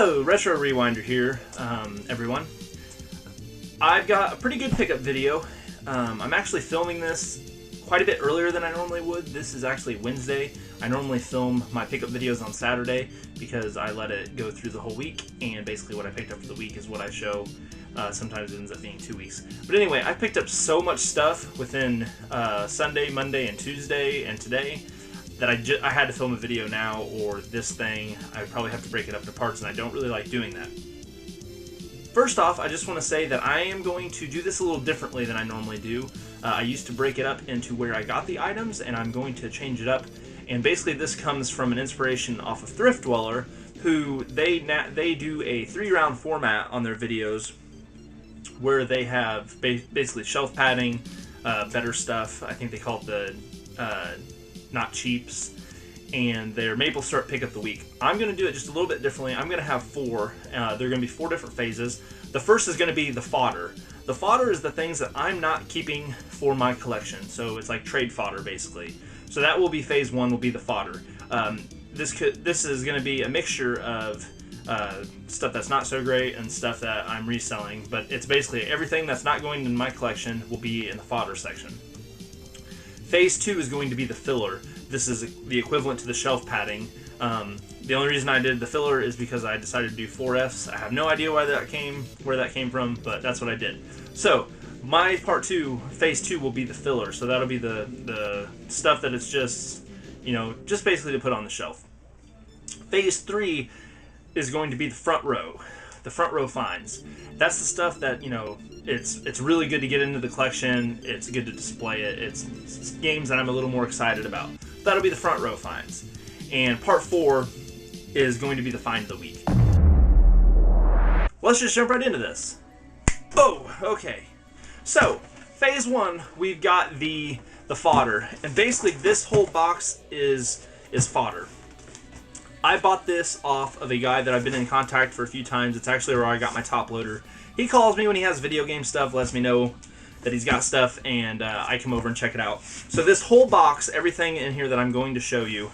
Hello, Retro Rewinder here, everyone. I've got a pretty good pickup video. I'm actually filming this quite a bit earlier than I normally would. This is actually Wednesday. I normally film my pickup videos on Saturday because I let it go through the whole week, and basically what I picked up for the week is what I show. Sometimes it ends up being 2 weeks. But anyway, I picked up so much stuff within Sunday, Monday, and Tuesday, and today that I had to film a video now, or this thing, I would probably have to break it up into parts, and I don't really like doing that. First off, I just want to say that I am going to do this a little differently than I normally do. I used to break it up into where I got the items, and I'm going to change it up. And basically this comes from an inspiration off of Thriftdweller, who they do a 3-round format on their videos where they have basically shelf padding, better stuff. I think they call it the Not Cheaps, and their maple syrup pick up the week. I'm going to do it just a little bit differently. I'm going to have 4. They're going to be 4 different phases. The first is going to be the fodder. The fodder is the things that I'm not keeping for my collection. So it's like trade fodder, basically. So that will be phase 1, will be the fodder. This is going to be a mixture of stuff that's not so great and stuff that I'm reselling. But it's basically everything that's not going in my collection will be in the fodder section. Phase 2 is going to be the filler. This is the equivalent to the shelf padding. The only reason I did the filler is because I decided to do 4Fs. I have no idea where that came from, but that's what I did. So my part 2, phase 2, will be the filler. So that'll be the stuff that it's just, just basically to put on the shelf. Phase 3 is going to be the front row finds. That's the stuff that, it's really good to get into the collection. It's good to display it. It's games that I'm a little more excited about. That'll be the front row finds. And part 4 is going to be the find of the week. Let's just jump right into this. Oh, okay. So, phase 1, we've got the fodder. And basically this whole box is fodder. I bought this off of a guy that I've been in contact for a few times. It's actually where I got my top loader. He calls me when he has video game stuff, lets me know that he's got stuff, and I come over and check it out. So this whole box, everything in here that I'm going to show you,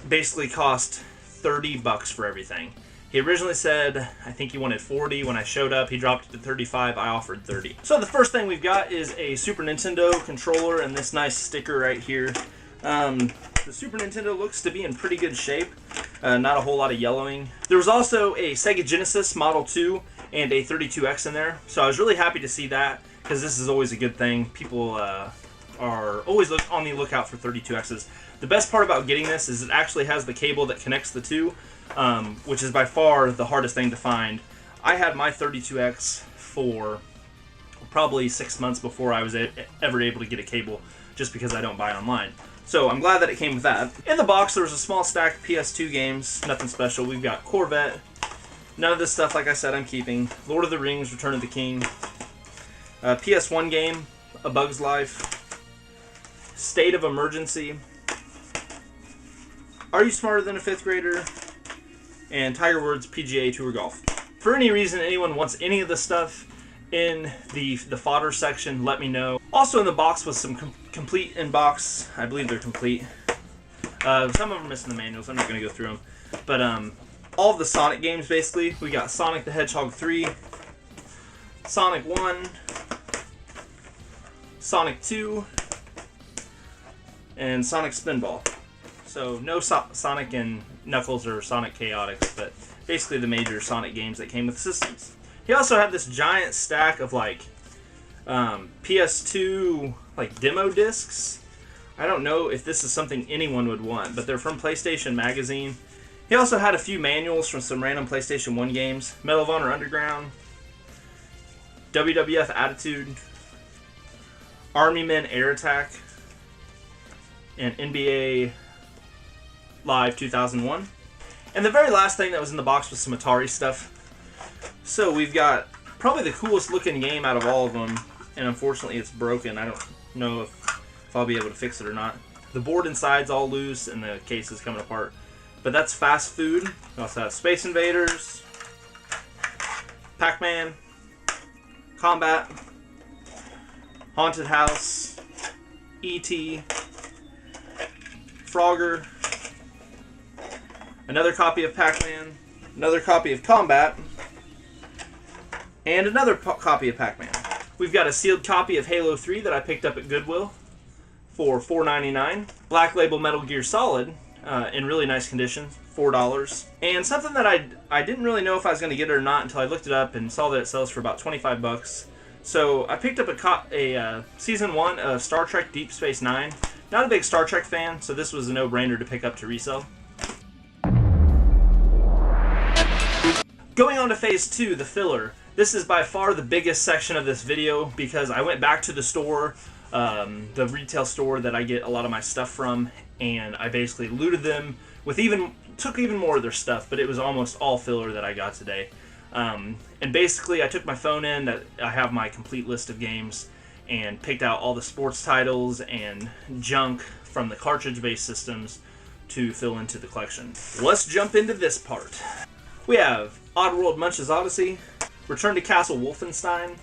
basically cost $30 for everything. He originally said, I think he wanted 40. When I showed up, he dropped it to 35. I offered 30. So the first thing we've got is a Super Nintendo controller and this nice sticker right here. The Super Nintendo looks to be in pretty good shape. Not a whole lot of yellowing. There was also a Sega Genesis Model 2 and a 32X in there. So I was really happy to see that, because this is always a good thing. People are always on the lookout for 32Xs. The best part about getting this is it actually has the cable that connects the two, which is by far the hardest thing to find. I had my 32X for probably 6 months before I was ever able to get a cable, just because I don't buy online. So I'm glad that it came with that. In the box there was a small stack of PS2 games, nothing special. We've got Corvette. None of this stuff, like I said, I'm keeping. Lord of the Rings, Return of the King. PS1 game, A Bug's Life. State of Emergency. Are You Smarter Than a 5th Grader? And Tiger Woods PGA Tour Golf. For any reason anyone wants any of this stuff in the fodder section, let me know. Also in the box was some complete in-box. I believe they're complete. Some of them are missing the manuals. I'm not going to go through them. But all of the Sonic games, basically. We got Sonic the Hedgehog 3, Sonic 1, Sonic 2, and Sonic Spinball. So no Sonic and Knuckles or Sonic Chaotix, but basically the major Sonic games that came with systems. He also had this giant stack of PS2 demo discs. I don't know if this is something anyone would want, but they're from PlayStation Magazine. He also had a few manuals from some random PlayStation 1 games. Medal of Honor Underground, WWF Attitude, Army Men Air Attack, and NBA Live 2001. And the very last thing that was in the box was some Atari stuff. So we've got probably the coolest looking game out of all of them, and unfortunately it's broken. I don't know if I'll be able to fix it or not. The board inside's all loose and the case is coming apart. But that's Fast Food. We also have Space Invaders, Pac-Man, Combat, Haunted House, E.T., Frogger, another copy of Pac-Man, another copy of Combat, and another copy of Pac-Man. We've got a sealed copy of Halo 3 that I picked up at Goodwill for $4.99. Black Label Metal Gear Solid in really nice condition, $4. And something that I didn't really know if I was going to get it or not until I looked it up and saw that it sells for about 25 bucks. So I picked up a Season 1 of Star Trek Deep Space Nine. Not a big Star Trek fan, so this was a no-brainer to pick up to resell. Going on to Phase 2, the filler. This is by far the biggest section of this video because I went back to the store, the retail store that I get a lot of my stuff from, and I basically looted them with took even more of their stuff, but it was almost all filler that I got today. And basically I took my phone in, that I have my complete list of games, and picked out all the sports titles and junk from the cartridge-based systems to fill into the collection. Let's jump into this part. We have Oddworld Munch's Odyssey, Return to Castle Wolfenstein.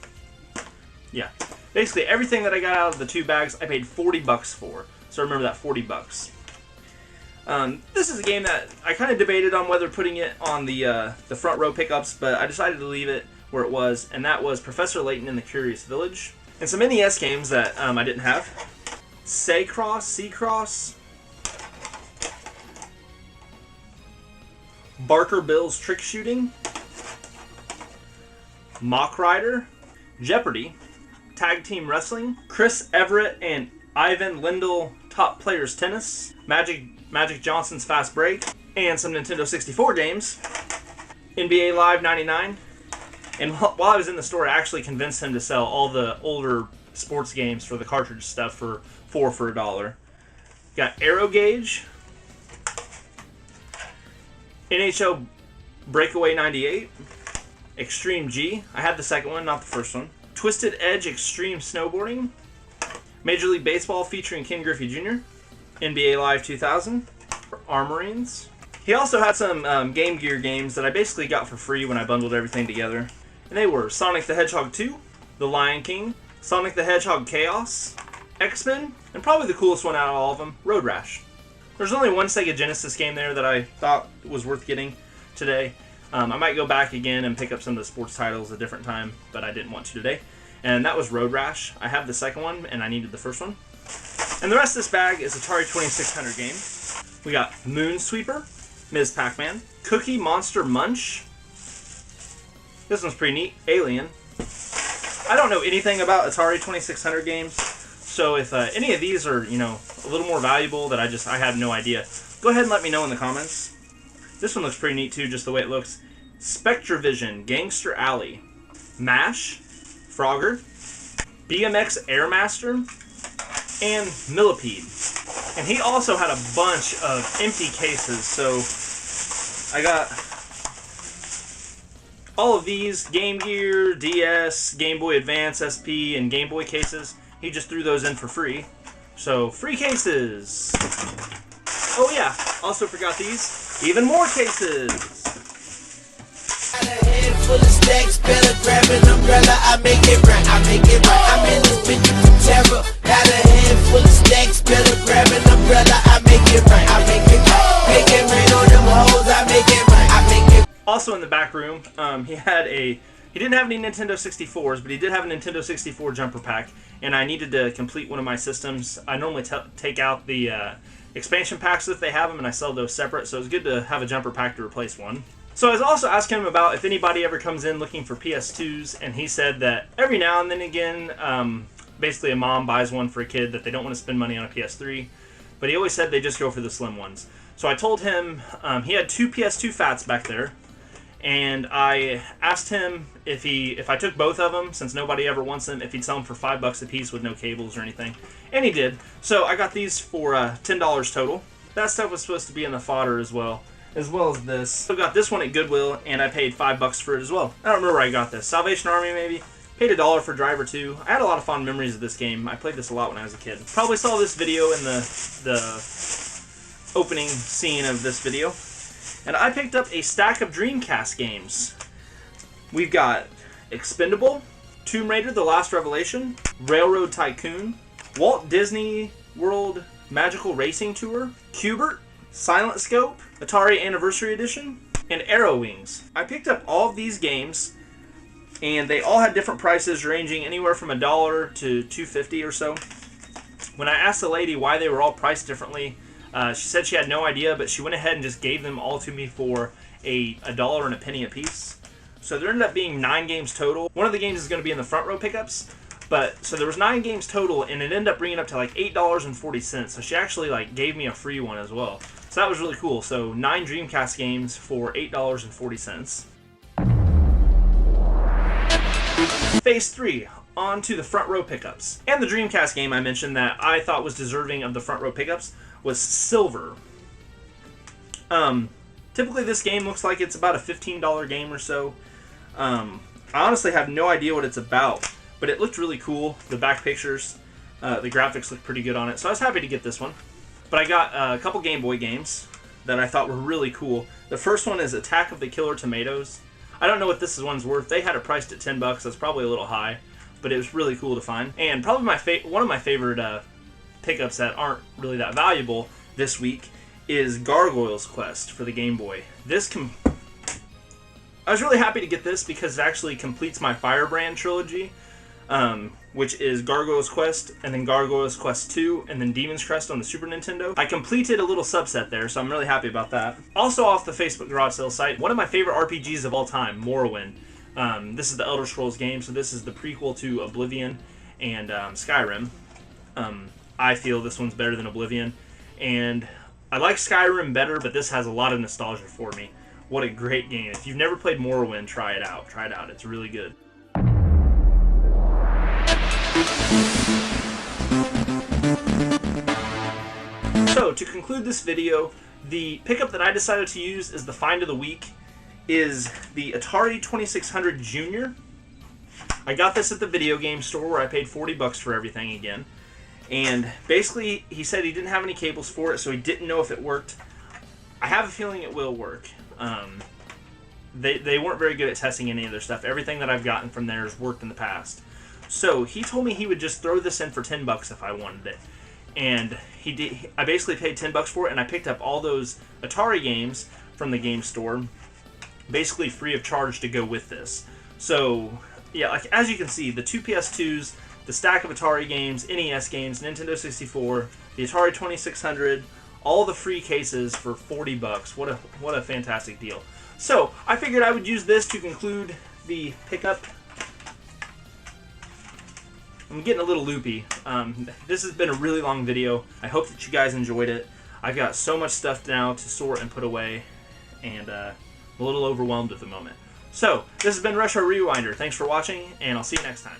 Yeah, basically everything that I got out of the two bags I paid 40 bucks for, so remember that, 40 bucks. This is a game that I kind of debated on whether putting it on the front row pickups, but I decided to leave it where it was, and that was Professor Layton in the Curious Village. And some NES games that I didn't have. Seacross, Barker Bill's Trick Shooting, Mock Rider, Jeopardy, Tag Team Wrestling, Chris Everett and Ivan Lendl Top Players Tennis, Magic Johnson's Fast Break, and some Nintendo 64 games, NBA Live 99, and while I was in the store I actually convinced him to sell all the older sports games for the cartridge stuff for $4 Got Aero Gauge, NHL Breakaway 98, Extreme G, I had the second one, not the first one, Twisted Edge Extreme Snowboarding, Major League Baseball featuring Ken Griffey Jr., NBA Live 2000, Armorines. He also had some Game Gear games that I basically got for free when I bundled everything together. And they were Sonic the Hedgehog 2, The Lion King, Sonic the Hedgehog Chaos, X-Men, and probably the coolest one out of all of them, Road Rash. There's only one Sega Genesis game there that I thought was worth getting today. I might go back again and pick up some of the sports titles a different time, but I didn't want to today. And that was Road Rash. I have the second one, and I needed the first one. And the rest of this bag is Atari 2600 games. We got Moonsweeper, Ms. Pac-Man, Cookie Monster Munch. This one's pretty neat. Alien. I don't know anything about Atari 2600 games, so if any of these are, a little more valuable that I have no idea, go ahead and let me know in the comments. This one looks pretty neat too, just the way it looks. Spectravision, Gangster Alley, MASH, Frogger, BMX Airmaster, and Millipede. And he also had a bunch of empty cases, so I got all of these Game Gear, DS, Game Boy Advance, SP, and Game Boy cases. He just threw those in for free. So, free cases! Oh yeah, also forgot these. Even more cases! Got a head full of stacks, better grab an umbrella, I make it right, I'm in this bitch with terror. Got a head full of stacks, better grab an umbrella, I make it right, make it rain on them hoes, I make it right, I make it. Also in the back room, he didn't have any Nintendo 64s, but he did have a Nintendo 64 jumper pack, and I needed to complete one of my systems. I normally take out the expansion packs if they have them, and I sell those separate, so it's good to have a jumper pack to replace one. So I was also asking him about if anybody ever comes in looking for PS2s, and he said that every now and then again, basically a mom buys one for a kid that they don't want to spend money on a PS3, but he always said they just go for the slim ones. So I told him he had two PS2 Fats back there, and I asked him if I took both of them, since nobody ever wants them, if he'd sell them for $5 a piece with no cables or anything. And he did. So I got these for $10 total. That stuff was supposed to be in the fodder as well as this. So I got this one at Goodwill, and I paid $5 for it as well. I don't remember where I got this. Salvation Army maybe? Paid $1 for Driver 2. I had a lot of fond memories of this game. I played this a lot when I was a kid. Probably saw this video in the opening scene of this video. And I picked up a stack of Dreamcast games. We've got Expendable, Tomb Raider: The Last Revelation, Railroad Tycoon, Walt Disney World Magical Racing Tour, Q*bert, Silent Scope, Atari Anniversary Edition, and Arrow Wings. I picked up all of these games, and they all had different prices ranging anywhere from $1 to $2.50 or so. When I asked the lady why they were all priced differently, she said she had no idea, but she went ahead and just gave them all to me for $1 and a penny a piece. So there ended up being 9 games total. One of the games is going to be in the front row pickups, but so there was 9 games total, and it ended up bringing up to like $8.40. So she actually like gave me a free one as well. So that was really cool. So 9 Dreamcast games for $8.40. Phase 3, on to the front row pickups. And the Dreamcast game I mentioned that I thought was deserving of the front row pickups was Silver. Typically this game looks like it's about a $15 game or so. I honestly have no idea what it's about, but it looked really cool. The back pictures, the graphics looked pretty good on it, so I was happy to get this one. But I got a couple Game Boy games that I thought were really cool. The first one is Attack of the Killer Tomatoes. I don't know what this one's worth. They had it priced at $10. That's probably a little high, but it was really cool to find. And probably one of my favorite pickups that aren't really that valuable this week is Gargoyle's Quest for the Game Boy. I was really happy to get this because it actually completes my Firebrand trilogy, which is Gargoyle's Quest, and then Gargoyle's Quest 2, and then Demon's Crest on the Super Nintendo. I completed a little subset there, so I'm really happy about that. Also off the Facebook garage sale site, one of my favorite RPGs of all time, Morrowind. This is the Elder Scrolls game, so this is the prequel to Oblivion and Skyrim. I feel this one's better than Oblivion, and I like Skyrim better, but this has a lot of nostalgia for me. What a great game. If you've never played Morrowind, try it out. Try it out. It's really good. So, to conclude this video, the pickup that I decided to use as the find of the week is the Atari 2600 Junior. I got this at the video game store where I paid $40 for everything again. And basically, he said he didn't have any cables for it, so he didn't know if it worked. I have a feeling it will work. They weren't very good at testing any of their stuff. Everything that I've gotten from theirs worked in the past. So he told me he would just throw this in for $10 if I wanted it. And he did. I basically paid $10 for it, and I picked up all those Atari games from the game store, basically free of charge to go with this. So yeah, like as you can see, the 2 PS2s, the stack of Atari games, NES games, Nintendo 64, the Atari 2600, all the free cases for $40. What a fantastic deal. So I figured I would use this to conclude the pickup. I'm getting a little loopy. This has been a really long video. I hope that you guys enjoyed it. I've got so much stuff now to sort and put away, and I'm a little overwhelmed at the moment. So, this has been Retro Rewinder. Thanks for watching, and I'll see you next time.